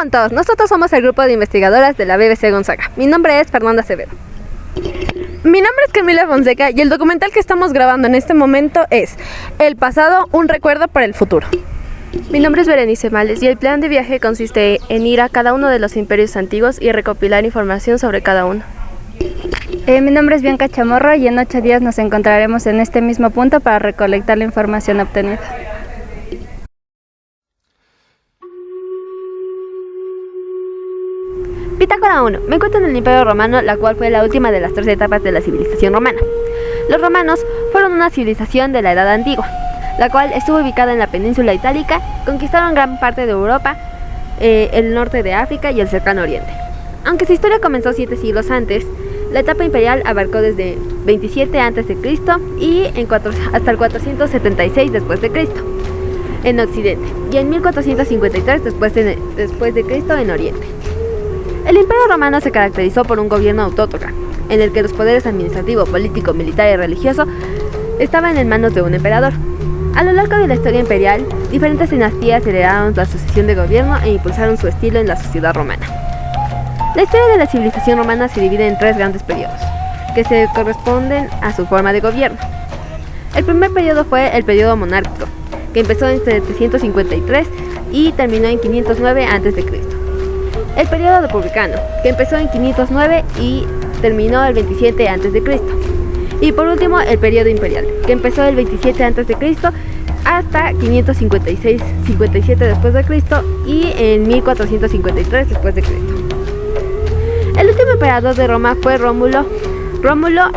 están todos? Nosotros somos el grupo de investigadoras de la BBC Gonzaga. Mi nombre es Fernanda Acevedo. Mi nombre es Camila Fonseca y el documental que estamos grabando en este momento es El pasado, un recuerdo para el futuro. Mi nombre es Berenice Males y el plan de viaje consiste en ir a cada uno de los imperios antiguos y recopilar información sobre cada uno. Mi nombre es Bianca Chamorro y en 8 días nos encontraremos en este mismo punto para recolectar la información obtenida. Bitácora 1. Me encuentro en el Imperio Romano, la cual fue la última de las 3 etapas de la civilización romana. Los romanos fueron una civilización de la Edad Antigua, la cual estuvo ubicada en la península itálica, conquistaron gran parte de Europa, el norte de África y el cercano oriente. Aunque su historia comenzó 7 siglos antes, la etapa imperial abarcó desde 27 a.C. y hasta el 476 después de Cristo en Occidente y en 1453 después de Cristo en Oriente. El Imperio Romano se caracterizó por un gobierno autócrata, en el que los poderes administrativo, político, militar y religioso estaban en manos de un emperador. A lo largo de la historia imperial, diferentes dinastías heredaron la sucesión de gobierno e impulsaron su estilo en la sociedad romana. La historia de la civilización romana se divide en 3 grandes periodos, que se corresponden a su forma de gobierno. El primer periodo fue el periodo monárquico, que empezó en 753 y terminó en 509 a.C. El periodo republicano, que empezó en 509 y terminó el 27 a.C. Y por último, el periodo imperial, que empezó el 27 a.C. hasta 556-57 después de Cristo y en 1453 después de Cristo. El último emperador de Roma fue Rómulo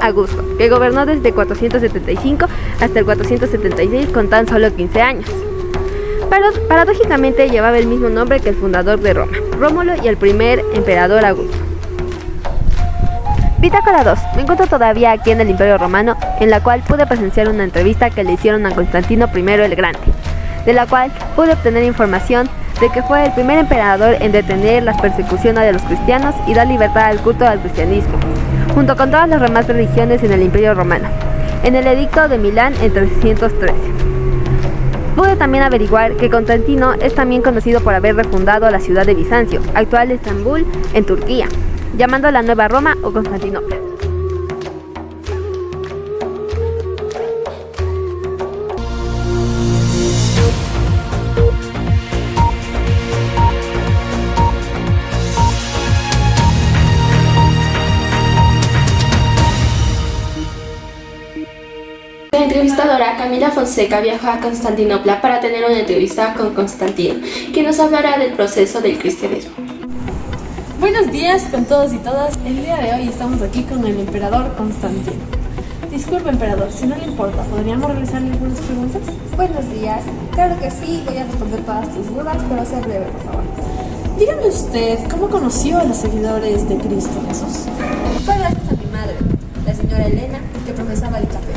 Augusto, que gobernó desde 475 hasta el 476 con tan solo 15 años. Paradójicamente llevaba el mismo nombre que el fundador de Roma, Rómulo, y el primer emperador Augusto. Bitácora 2. Me encuentro todavía aquí en el Imperio Romano, en la cual pude presenciar una entrevista que le hicieron a Constantino I el Grande, de la cual pude obtener información de que fue el primer emperador en detener las persecuciones de los cristianos y dar libertad al culto al cristianismo, junto con todas las demás religiones en el Imperio Romano, en el Edicto de Milán en 313. Pude también averiguar que Constantino es también conocido por haber refundado la ciudad de Bizancio, actual Estambul, en Turquía, llamándola Nueva Roma o Constantinopla. La entrevistadora Camila Fonseca viajó a Constantinopla para tener una entrevista con Constantino, quien nos hablará del proceso del cristianismo. Buenos días con todos y todas. El día de hoy estamos aquí con el emperador Constantino. Disculpe, emperador, si no le importa, ¿podríamos realizarle algunas preguntas? Buenos días. Claro que sí, voy a responder todas tus dudas, pero sea breve, por favor. Dígame usted, ¿cómo conoció a los seguidores de Cristo Jesús? Fue gracias a mi madre, la señora Elena, que profesaba dicha fe.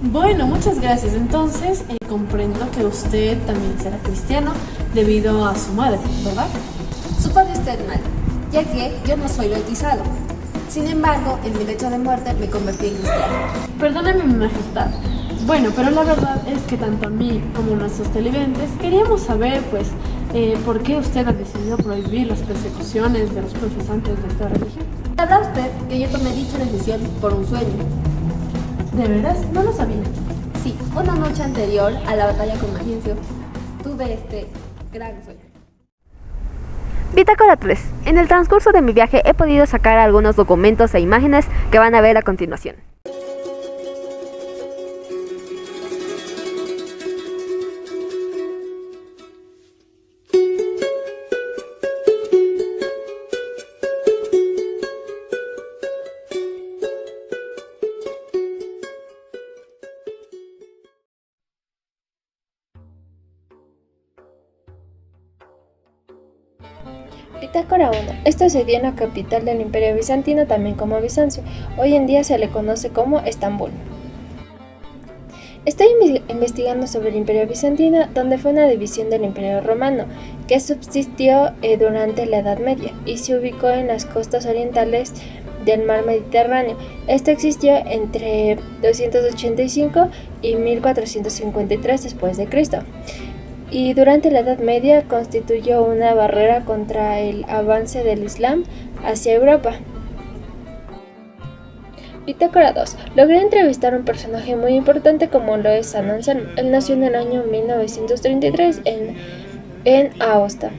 Bueno, muchas gracias. Entonces, comprendo que usted también será cristiano debido a su madre, ¿verdad? Suponde usted mal, ya que yo no soy bautizado. Sin embargo, en mi lecho de muerte me convertí en cristiano. Perdóneme, mi majestad. Bueno, pero la verdad es que tanto a mí como a nuestros televidentes queríamos saber, por qué usted ha decidido prohibir las persecuciones de los profesantes de esta religión. ¿Sabrá usted que yo tomé dicha decisión por un sueño? ¿De veras? No lo sabía. Sí, una noche anterior a la batalla con Magencio, tuve este gran sueño. Bitácora 3. En el transcurso de mi viaje he podido sacar algunos documentos e imágenes que van a ver a continuación. Bitácora 1. Esto se dio en la capital del Imperio Bizantino, también como Bizancio. Hoy en día se le conoce como Estambul. Estoy investigando sobre el Imperio Bizantino, donde fue una división del Imperio Romano, que subsistió durante la Edad Media y se ubicó en las costas orientales del mar Mediterráneo. Esto existió entre 285 y 1453 después de Cristo. y durante la Edad Media constituyó una barrera contra el avance del Islam hacia Europa. Bitácora 2. Logré entrevistar a un personaje muy importante como lo es San Anselmo. Él nació en el año 1933 en Aosta.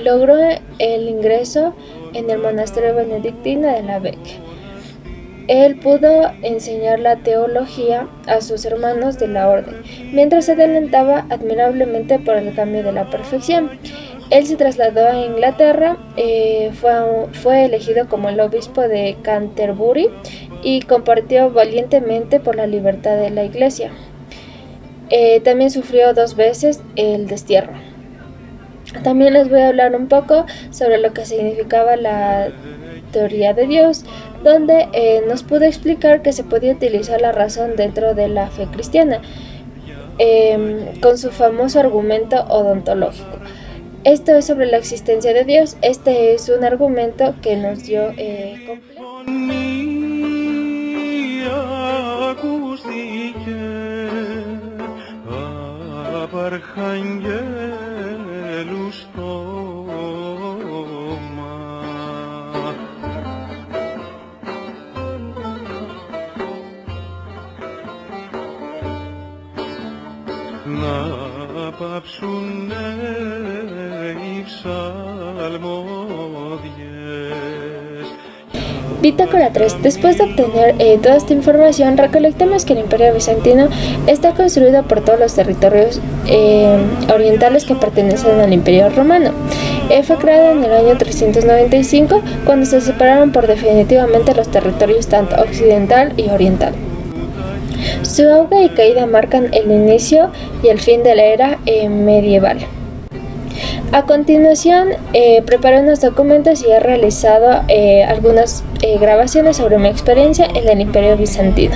Logró el ingreso en el monasterio benedictino de la Bec. Él pudo enseñar la teología a sus hermanos de la orden, mientras se adelantaba admirablemente por el cambio de la perfección. Él se trasladó a Inglaterra, fue elegido como el obispo de Canterbury y compartió valientemente por la libertad de la Iglesia. También sufrió 2 veces el destierro. También les voy a hablar un poco sobre lo que significaba la teoría de Dios, donde nos pudo explicar que se podía utilizar la razón dentro de la fe cristiana, con su famoso argumento odontológico. Esto es sobre la existencia de Dios. Este es un argumento que nos dio Bitácora 3. Después de obtener toda esta información, recolectamos que el Imperio Bizantino está construido por todos los territorios orientales que pertenecen al Imperio Romano. Fue creado en el año 395, cuando se separaron por definitivamente los territorios tanto occidental y oriental. Su auge y caída marcan el inicio y el fin de la era medieval. A continuación, preparé unos documentos y he realizado algunas grabaciones sobre mi experiencia en el Imperio Bizantino.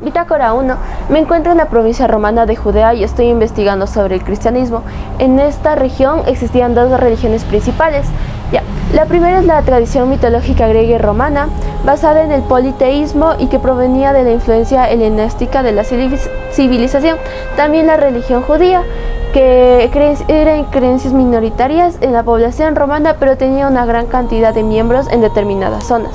Bitácora 1. Me encuentro en la provincia romana de Judea y estoy investigando sobre el cristianismo. En esta región existían 2 religiones principales. La primera es la tradición mitológica griega y romana, basada en el politeísmo y que provenía de la influencia helenística de la civilización. También la religión judía, que eran creencias minoritarias en la población romana, pero tenía una gran cantidad de miembros en determinadas zonas.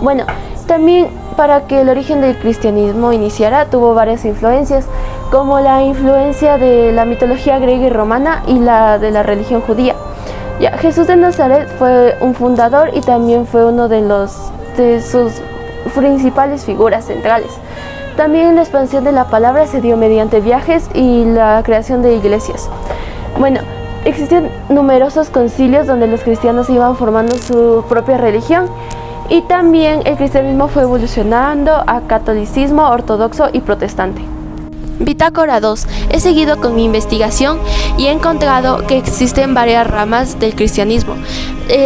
Bueno, también para que el origen del cristianismo iniciara, tuvo varias influencias, como la influencia de la mitología griega y romana y la de la religión judía. Jesús de Nazaret fue un fundador y también fue uno de sus principales figuras centrales. También la expansión de la palabra se dio mediante viajes y la creación de iglesias. Bueno, existen numerosos concilios donde los cristianos iban formando su propia religión. Y también el cristianismo fue evolucionando a catolicismo, ortodoxo y protestante. Bitácora 2. He seguido con mi investigación y he encontrado que existen varias ramas del cristianismo.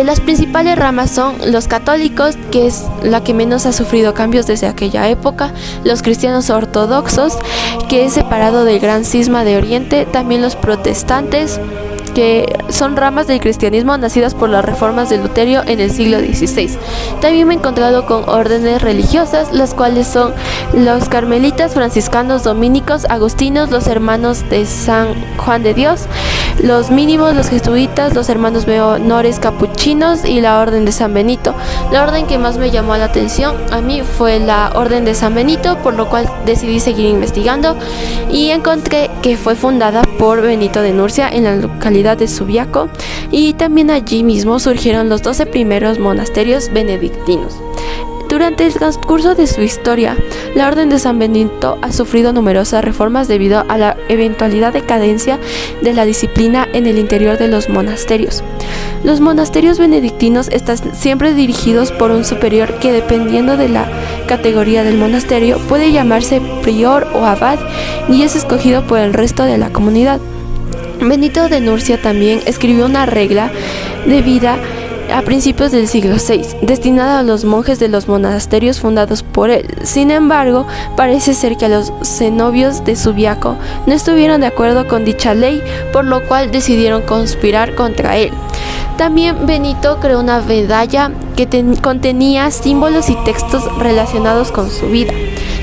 Las principales ramas son los católicos, que es la que menos ha sufrido cambios desde aquella época, los cristianos ortodoxos, que es separado del gran cisma de Oriente, también los protestantes, que son ramas del cristianismo nacidas por las reformas de Lutero en el siglo XVI. También me he encontrado con órdenes religiosas, las cuales son los carmelitas, franciscanos, dominicos, agustinos, los hermanos de San Juan de Dios, los mínimos, los jesuitas, los hermanos menores capuchinos y la orden de San Benito. La orden que más me llamó la atención a mí fue la orden de San Benito, por lo cual decidí seguir investigando y encontré que fue fundada por Benito de Nursia en la localidad de Subiaco, y también allí mismo surgieron los 12 primeros monasterios benedictinos. Durante el transcurso de su historia, la Orden de San Benito ha sufrido numerosas reformas debido a la eventualidad decadencia de la disciplina en el interior de los monasterios. Los monasterios benedictinos están siempre dirigidos por un superior que, dependiendo de la categoría del monasterio, puede llamarse prior o abad y es escogido por el resto de la comunidad. Benito de Nursia también escribió una regla de vida a principios del siglo VI, destinada a los monjes de los monasterios fundados por él. Sin embargo, parece ser que los cenobios de Subiaco no estuvieron de acuerdo con dicha ley, por lo cual decidieron conspirar contra él. También Benito creó una medalla que contenía símbolos y textos relacionados con su vida.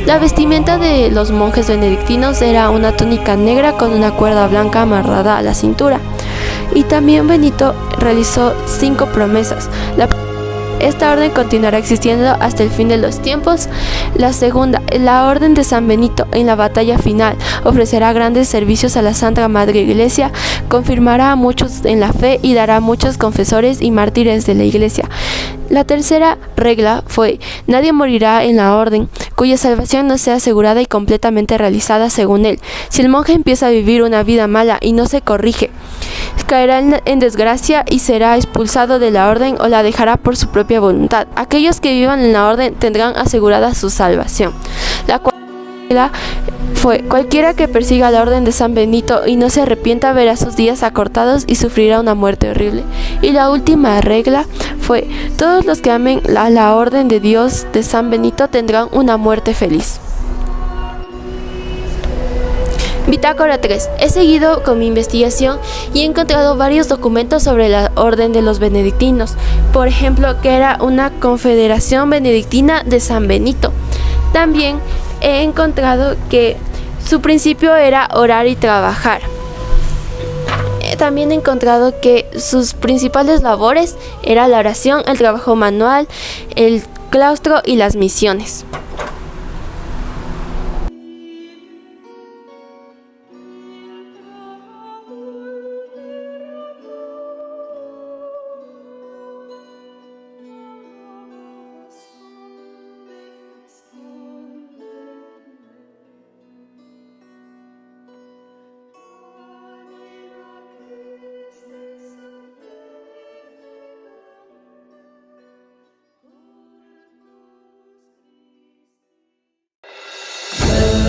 La vestimenta de los monjes benedictinos era una túnica negra con una cuerda blanca amarrada a la cintura. Y también Benito realizó 5 promesas. Esta orden continuará existiendo hasta el fin de los tiempos. La segunda, la Orden de San Benito en la batalla final ofrecerá grandes servicios a la Santa Madre Iglesia, confirmará a muchos en la fe y dará muchos confesores y mártires de la Iglesia. La tercera regla fue: nadie morirá en la orden cuya salvación no sea asegurada y completamente realizada según él. Si el monje empieza a vivir una vida mala y no se corrige, caerá en desgracia y será expulsado de la orden o la dejará por su propia voluntad. Aquellos que vivan en la orden tendrán asegurada su salvación. La cuarta regla fue: cualquiera que persiga la orden de San Benito y no se arrepienta verá sus días acortados y sufrirá una muerte horrible. Y la última regla fue: todos los que amen a la orden de Dios de San Benito tendrán una muerte feliz. Bitácora 3. He seguido con mi investigación y he encontrado varios documentos sobre la orden de los benedictinos. Por ejemplo, que era una confederación benedictina de San Benito. También he encontrado que su principio era orar y trabajar. También he encontrado que sus principales labores eran la oración, el trabajo manual, el claustro y las misiones.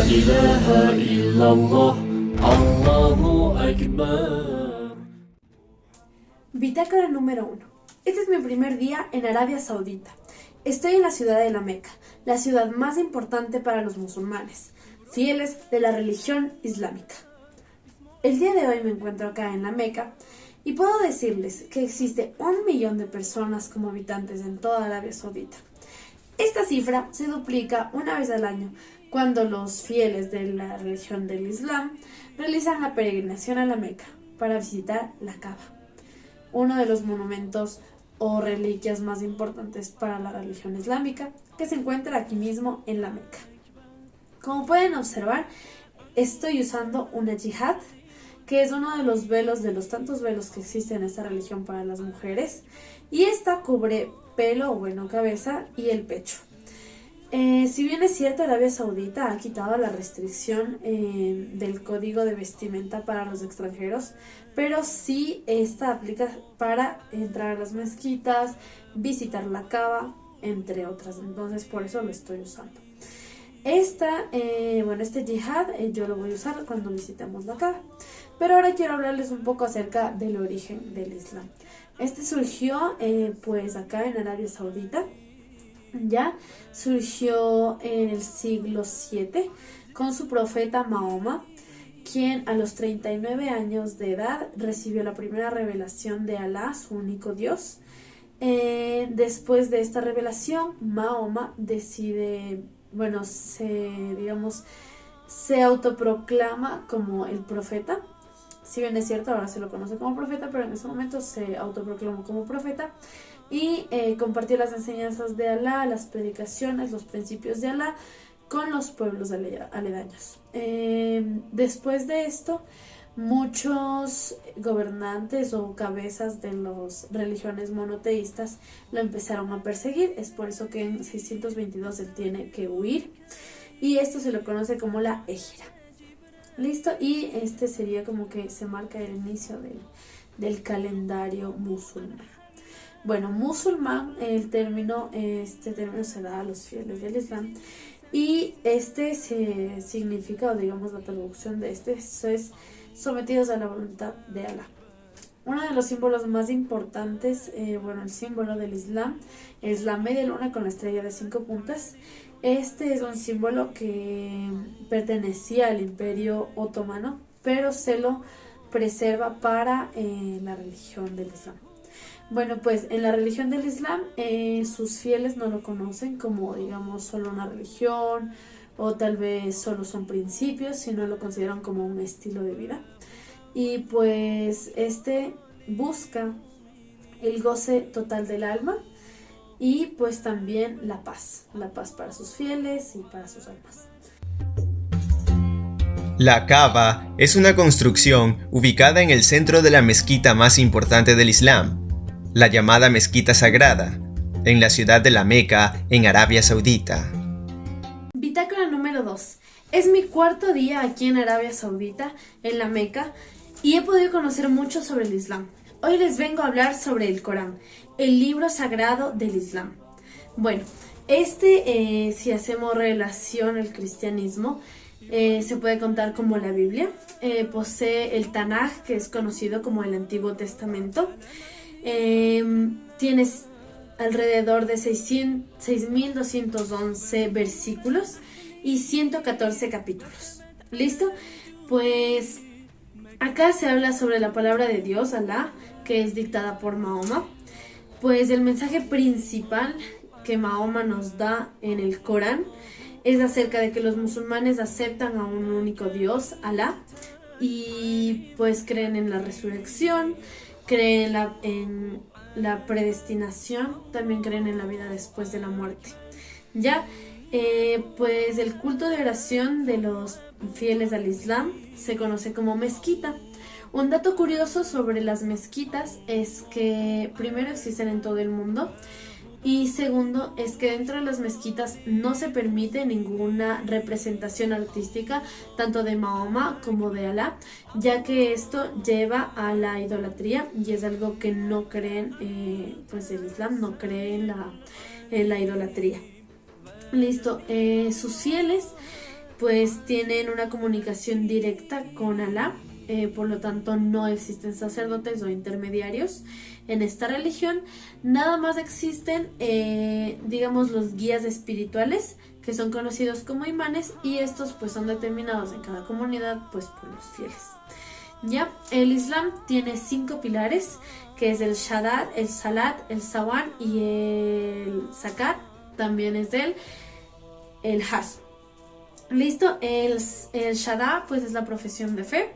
إله إلا الله الله أكبر. Bitácora número 1. Este es mi primer día en Arabia Saudita. Estoy en la ciudad de la Meca, la ciudad más importante para los musulmanes, fieles de la religión islámica. El día de hoy me encuentro acá en la Meca y puedo decirles que existe 1 millón de personas como habitantes en toda Arabia Saudita. Esta cifra se duplica una vez al año cuando los fieles de la religión del Islam realizan la peregrinación a la Meca para visitar la Kaaba, uno de los monumentos o reliquias más importantes para la religión islámica, que se encuentra aquí mismo en la Meca. Como pueden observar, estoy usando una yihad, que es uno de los velos, de los tantos velos que existen en esta religión para las mujeres, y esta cubre pelo, bueno, cabeza y el pecho. Si bien es cierto, Arabia Saudita ha quitado la restricción del código de vestimenta para los extranjeros, pero sí esta aplica para entrar a las mezquitas, visitar la Kaaba, entre otras. Entonces por eso lo estoy usando. Este yihad yo lo voy a usar cuando visitemos la Kaaba. Pero ahora quiero hablarles un poco acerca del origen del Islam. Este surgió pues acá en Arabia Saudita. Ya surgió en el siglo VII con su profeta Mahoma, quien a los 39 años de edad recibió la primera revelación de Alá, su único Dios. Después de esta revelación, Mahoma decide, se autoproclama como el profeta. Si bien es cierto, ahora se lo conoce como profeta, pero en ese momento se autoproclamó como profeta y compartió las enseñanzas de Alá, las predicaciones, los principios de Alá con los pueblos aledaños. Después de esto, muchos gobernantes o cabezas de las religiones monoteístas lo empezaron a perseguir. Es por eso que en 622 él tiene que huir y esto se lo conoce como la Égira. Listo, y este sería como que se marca el inicio del calendario musulmán. Bueno, musulmán, este término se da a los fieles del Islam y se significa, o digamos la traducción de eso es sometidos a la voluntad de Alá. Uno de los símbolos más importantes, el símbolo del Islam es la media luna con la estrella de 5 puntas. Este es un símbolo que pertenecía al Imperio Otomano, pero se lo preserva para la religión del Islam. Bueno, pues en la religión del Islam sus fieles no lo conocen como, digamos, solo una religión o tal vez solo son principios, sino lo consideran como un estilo de vida. Y pues busca el goce total del alma y pues también la paz para sus fieles y para sus almas. La Kaaba es una construcción ubicada en el centro de la mezquita más importante del Islam, la llamada Mezquita Sagrada, en la ciudad de La Meca, en Arabia Saudita. Bitácora número 2. Es mi cuarto día aquí en Arabia Saudita, en La Meca, y he podido conocer mucho sobre el Islam. Hoy les vengo a hablar sobre el Corán, el libro sagrado del Islam. Bueno, si hacemos relación al cristianismo, se puede contar como la Biblia. Posee el Tanaj, que es conocido como el Antiguo Testamento. Tiene alrededor de 6.211 versículos y 114 capítulos. ¿Listo? Pues acá se habla sobre la palabra de Dios, Alá, que es dictada por Mahoma. Pues el mensaje principal que Mahoma nos da en el Corán es acerca de que los musulmanes aceptan a un único Dios, Alá, y pues creen en la resurrección, creen en la predestinación, también creen en la vida después de la muerte. Pues el culto de oración de los fieles al Islam se conoce como mezquita. Un dato curioso sobre las mezquitas es que primero existen en todo el mundo y segundo es que dentro de las mezquitas no se permite ninguna representación artística tanto de Mahoma como de Alá, ya que esto lleva a la idolatría y es algo que no creen, pues el Islam no cree en la idolatría. Listo, sus fieles pues tienen una comunicación directa con Alá. Por lo tanto no existen sacerdotes o intermediarios en esta religión. Nada más existen los guías espirituales, que son conocidos como imanes, y estos pues son determinados en cada comunidad pues por los fieles. El Islam tiene 5 pilares, que es el Shahadat, el Salat, el Sawan y el Zakat. También es el Hajj. Listo, el Shahadat pues es la profesión de fe.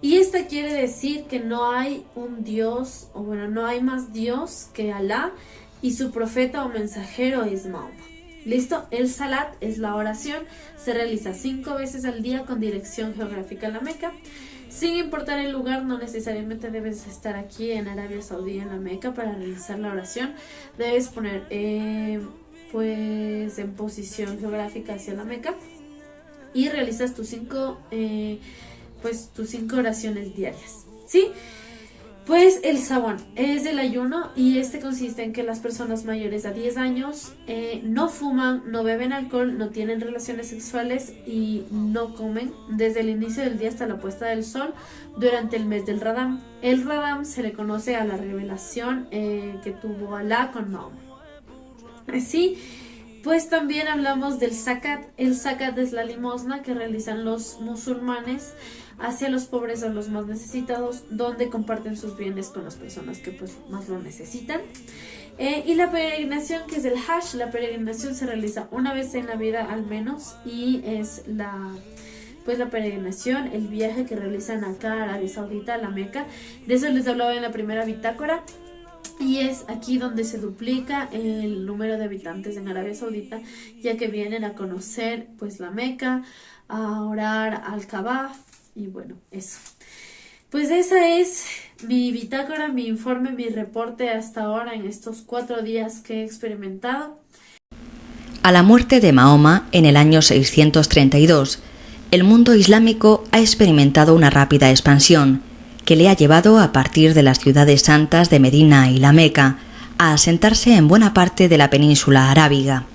Y esta quiere decir que no hay un Dios, no hay más Dios que Alá y su profeta o mensajero es Mahoma. ¿Listo? El Salat es la oración, se realiza 5 veces al día con dirección geográfica a La Meca. Sin importar el lugar, no necesariamente debes estar aquí en Arabia Saudí, en La Meca, para realizar la oración. Debes poner en posición geográfica hacia La Meca y realizas tus 5 oraciones diarias, ¿sí? Pues el Sawan es el ayuno y consiste en que las personas mayores a 10 años no fuman, no beben alcohol, no tienen relaciones sexuales y no comen desde el inicio del día hasta la puesta del sol durante el mes del Radam. El Radam se le conoce a la revelación que tuvo Alá con Mahoma. Sí, pues también hablamos del Zakat. El Zakat es la limosna que realizan los musulmanes hacia los pobres o los más necesitados, donde comparten sus bienes con las personas que pues más lo necesitan. Y la peregrinación, que es el Hajj. La peregrinación se realiza una vez en la vida al menos y es la peregrinación, el viaje que realizan acá a Arabia Saudita, a La Meca. De eso les hablaba en la primera bitácora. Y es aquí donde se duplica el número de habitantes en Arabia Saudita, ya que vienen a conocer pues La Meca, a orar al Kaaba y bueno, eso. Pues esa es mi bitácora, mi informe, mi reporte hasta ahora en estos 4 días que he experimentado. A la muerte de Mahoma en el año 632, el mundo islámico ha experimentado una rápida expansión que le ha llevado, a partir de las ciudades santas de Medina y La Meca, a asentarse en buena parte de la península arábiga.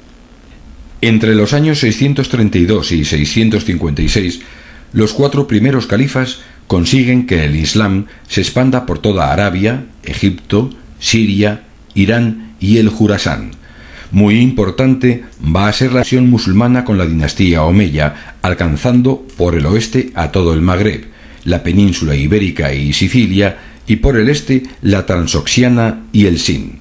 Entre los años 632 y 656, los 4 primeros califas consiguen que el Islam se expanda por toda Arabia, Egipto, Siria, Irán y el Jurasán. Muy importante va a ser la acción musulmana con la dinastía omeya, alcanzando por el oeste a todo el Magreb, la península ibérica y Sicilia, y por el este la Transoxiana y el Sind.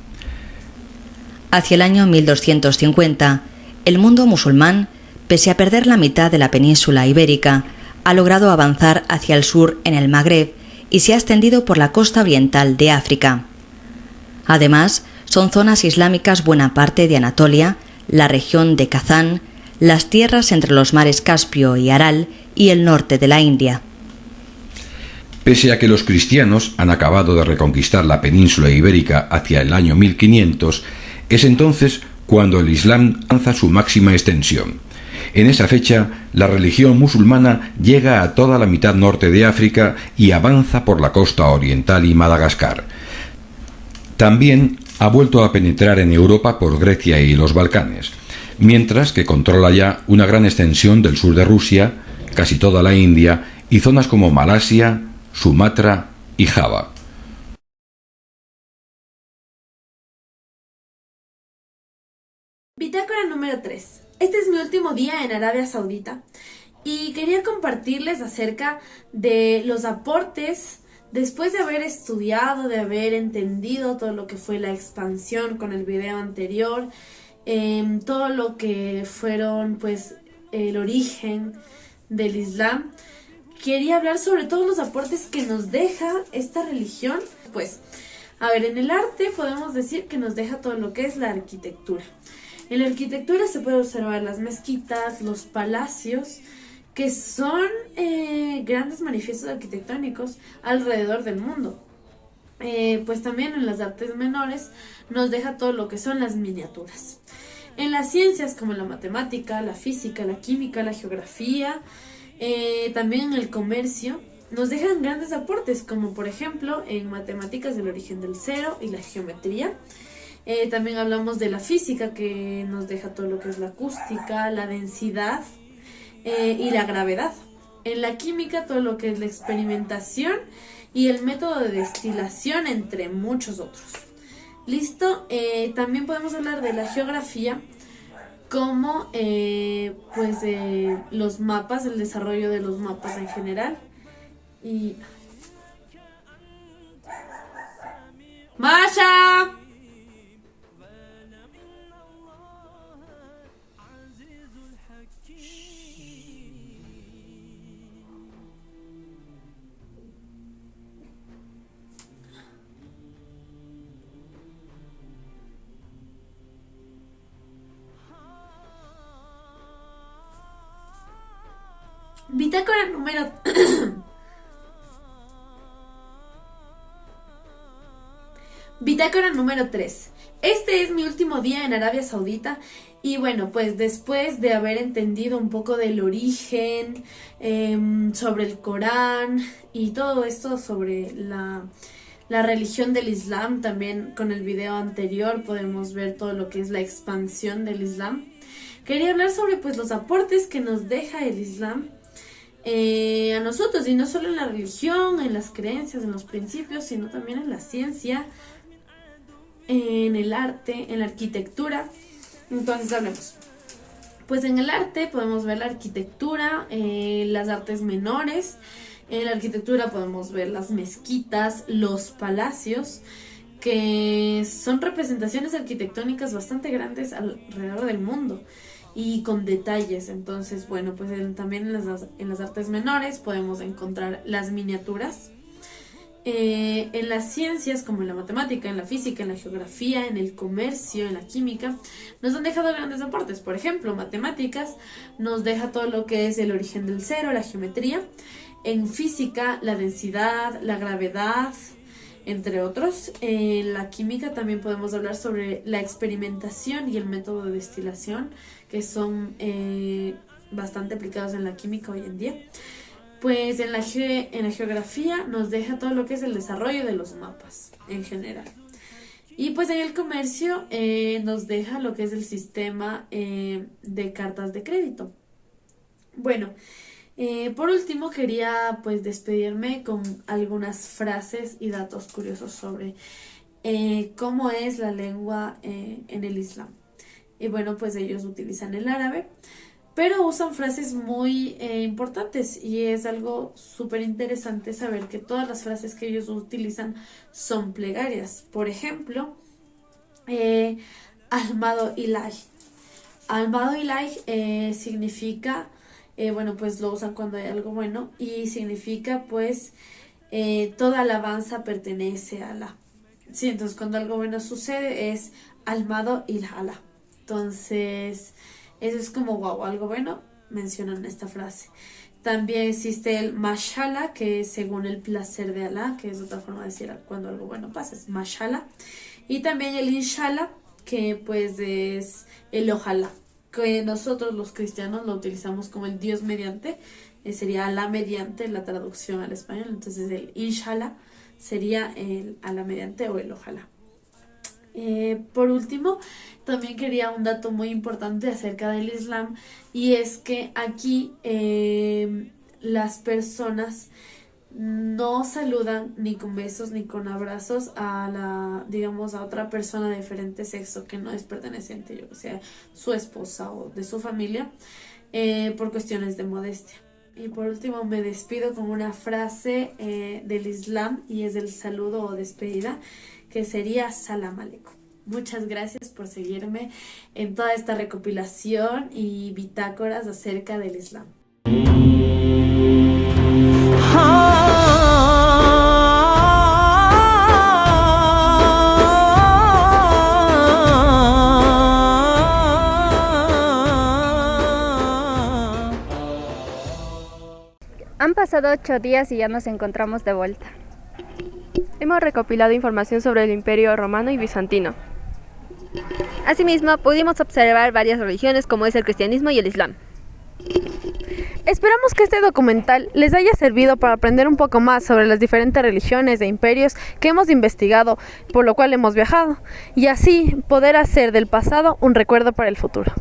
Hacia el año 1250, el mundo musulmán, pese a perder la mitad de la península ibérica, ha logrado avanzar hacia el sur en el Magreb y se ha extendido por la costa oriental de África. Además, son zonas islámicas buena parte de Anatolia, la región de Kazán, las tierras entre los mares Caspio y Aral y el norte de la India. Pese a que los cristianos han acabado de reconquistar la península ibérica hacia el año 1500, es entonces cuando el Islam alcanza su máxima extensión. En esa fecha, la religión musulmana llega a toda la mitad norte de África y avanza por la costa oriental y Madagascar. También ha vuelto a penetrar en Europa por Grecia y los Balcanes, mientras que controla ya una gran extensión del sur de Rusia, casi toda la India y zonas como Malasia, Sumatra y Java. Bitácora número 3. Este es mi último día en Arabia Saudita y quería compartirles acerca de los aportes después de haber estudiado, de haber entendido todo lo que fue la expansión con el video anterior, todo lo que fueron pues el origen del Islam. Quería hablar sobre todos los aportes que nos deja esta religión. Pues, a ver, en el arte podemos decir que nos deja todo lo que es la arquitectura. En la arquitectura se puede observar las mezquitas, los palacios, que son grandes manifiestos arquitectónicos alrededor del mundo. Pues también en las artes menores nos deja todo lo que son las miniaturas. En las ciencias como la matemática, la física, la química, la geografía, también en el comercio, nos dejan grandes aportes, como por ejemplo en matemáticas el origen del cero y la geometría. También hablamos de la física, que nos deja todo lo que es la acústica, la densidad y la gravedad. En la química todo lo que es la experimentación y el método de destilación, entre muchos otros. ¿Listo? También podemos hablar de la geografía, como pues los mapas, el desarrollo de los mapas en general. Y ¡Masha! Bitácora número Bitácora número 3. Este es mi último día en Arabia Saudita y bueno, pues después de haber entendido un poco del origen, sobre el Corán y todo esto sobre la religión del Islam, también con el video anterior podemos ver todo lo que es la expansión del Islam. Quería hablar sobre pues los aportes que nos deja el Islam a nosotros, y no solo en la religión, en las creencias, en los principios, sino también en la ciencia, en el arte, en la arquitectura. Entonces hablemos. Pues en el arte podemos ver la arquitectura, las artes menores. En la arquitectura podemos ver las mezquitas, los palacios, que son representaciones arquitectónicas bastante grandes alrededor del mundo y con detalles. Entonces, bueno, pues también en las artes menores podemos encontrar las miniaturas. En las ciencias, como en la matemática, en la física, en la geografía, en el comercio, en la química, nos han dejado grandes aportes. Por ejemplo, matemáticas nos deja todo lo que es el origen del cero, la geometría. En física, la densidad, la gravedad, entre otros. En la química también podemos hablar sobre la experimentación y el método de destilación, que son bastante aplicados en la química hoy en día. Pues en la geografía nos deja todo lo que es el desarrollo de los mapas en general. Y pues en el comercio nos deja lo que es el sistema de cartas de crédito. Bueno, Por último, quería pues despedirme con algunas frases y datos curiosos sobre cómo es la lengua en el Islam. Y bueno, pues ellos utilizan el árabe, pero usan frases muy importantes y es algo súper interesante saber que todas las frases que ellos utilizan son plegarias. Por ejemplo, Almado Ilahi. Almado Ilahi significa, bueno, pues lo usan cuando hay algo bueno y significa pues toda alabanza pertenece a Alá. Sí, entonces cuando algo bueno sucede es Almado Ilahi. Entonces, eso es como wow, algo bueno, mencionan esta frase. También existe el mashallah, que es según el placer de Alá, que es otra forma de decir cuando algo bueno pasa, es mashallah. Y también el inshallah, que pues es el ojalá, que nosotros los cristianos lo utilizamos como el Dios mediante, sería Alá mediante la traducción al español. Entonces el inshallah sería el Alá mediante o el ojalá. Por último, también quería un dato muy importante acerca del Islam, y es que aquí las personas no saludan ni con besos ni con abrazos a otra persona de diferente sexo que no es perteneciente, yo que sea su esposa o de su familia, por cuestiones de modestia. Y por último me despido con una frase del Islam, y es el saludo o despedida, que sería Salam Aleikum. Muchas gracias por seguirme en toda esta recopilación y bitácoras acerca del Islam. Han pasado 8 días y ya nos encontramos de vuelta. Hemos recopilado información sobre el Imperio Romano y Bizantino. Asimismo, pudimos observar varias religiones como es el cristianismo y el islam. Esperamos que este documental les haya servido para aprender un poco más sobre las diferentes religiones e imperios que hemos investigado, por lo cual hemos viajado, y así poder hacer del pasado un recuerdo para el futuro.